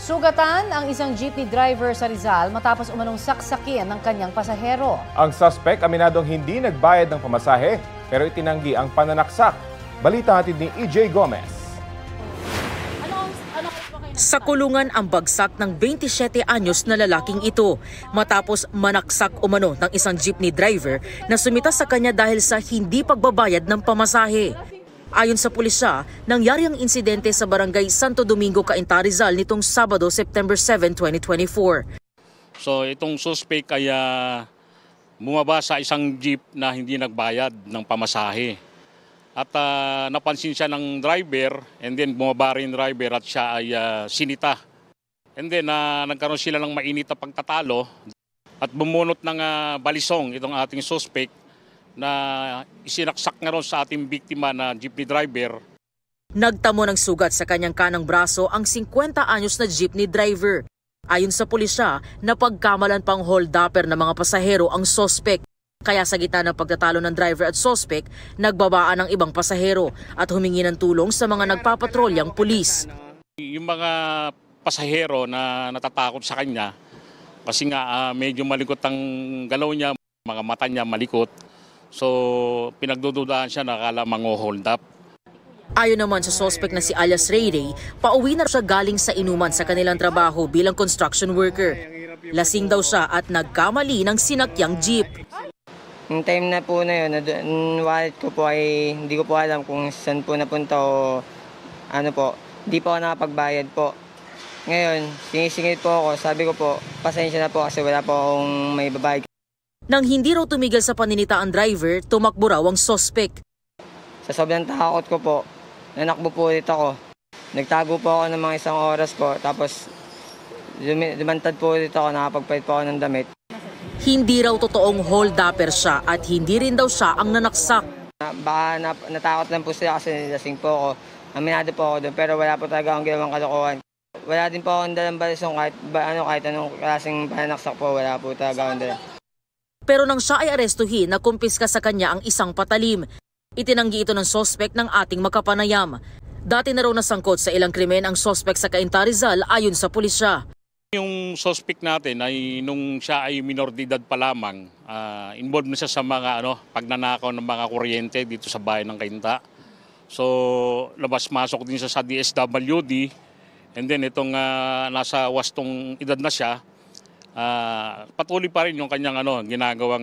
Sugatan ang isang jeepney driver sa Rizal matapos umanong saksakin ng kanyang pasahero. Ang suspect aminadong hindi nagbayad ng pamasahe pero itinanggi ang pananaksak. Balita hatid ni EJ Gomez. Sa kulungan ang bagsak ng 27 anyos na lalaking ito matapos manaksak umano ng isang jeepney driver na sumita sa kanya dahil sa hindi pagbabayad ng pamasahe. Ayon sa pulisya, nangyari ang insidente sa barangay Santo Domingo, Cainta, Rizal nitong Sabado, September 7, 2024. So itong suspect ay bumaba sa isang jeep na hindi nagbayad ng pamasahe. At napansin siya ng driver and then bumaba rin yung driver at siya ay sinita. And then nagkaroon sila ng mainit na pagtatalo at bumunot ng balisong itong ating suspect na isinaksak nga ron sa ating biktima na jeepney driver. Nagtamo ng sugat sa kanyang kanang braso ang 50 anyos na jeepney driver. Ayon sa pulisya, napagkamalan pang hold-upper ng mga pasahero ang suspect. Kaya sa gitna ng pagtatalo ng driver at suspect, nagbabaan ng ibang pasahero at humingi ng tulong sa mga nagpapatrolyang pulis. Yung mga pasahero na natatakot sa kanya kasi nga medyo malikot ang galaw niya, mga mata niya malikot. So pinagdududahan siya na akala mang-hold up. Ayon naman sa suspect na si alias Ray Ray, pauwi na siya galing sa inuman sa kanilang trabaho bilang construction worker. Lasing daw siya at nagkamali ng sinakyang jeep. Yung time na po na yun, wallet ko po ay hindi ko po alam kung saan po napunta o ano po. Hindi po ako nakapagbayad po. Ngayon, sinisingit po ako. Sabi ko po, pasensya na po kasi wala po akong may babayad. Nang hindi raw tumigil sa paninita ang driver, tumakbo raw ang suspect. Sa sobrang takot ko po, nanakbo po ulit ako. Nagtago po ako ng mga isang oras po, tapos lumantad po ulit ako, nakapagpalit po ako ng damit. Hindi raw totoong hold-upper siya at hindi rin daw siya ang nanaksak. Baka natakot lang po sila kasi nilasing po ako. Aminado po ako doon pero wala po talaga akong ginawang kalokohan. Wala din po akong dalang balisong kahit anong klaseng pananaksak po, wala po talaga akong dalang. Pero nang siya ay arestuhin, nakumpiska sa kanya ang isang patalim. Itinanggi ito ng suspect ng ating makapanayam. Dati na raw nasangkot sa ilang krimen ang suspect sa Cainta, Rizal ayon sa pulisya. Yung suspect natin ay nung siya ay minor de edad pa lamang, involved na siya sa mga pagnanakaw ng mga kuryente dito sa bayan ng Cainta. So labas-masok din siya sa DSWD and then itong nasa wastong edad na siya, patuloy pa rin yung kanyang ginagawang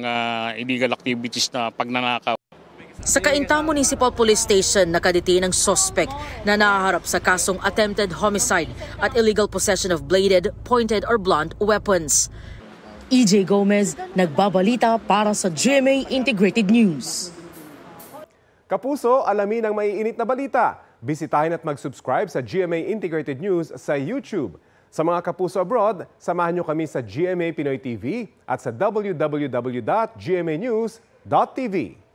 illegal activities na pagnanakaw. Sa Cainta Municipal Police Station, nakadete ng suspect na nahaharap sa kasong attempted homicide at illegal possession of bladed, pointed or blunt weapons. EJ Gomez, nagbabalita para sa GMA Integrated News. Kapuso, alamin ang maiinit na balita. Bisitahin at mag-subscribe sa GMA Integrated News sa YouTube. Sa mga kapuso abroad, samahan niyo kami sa GMA Pinoy TV at sa www.gmanews.tv.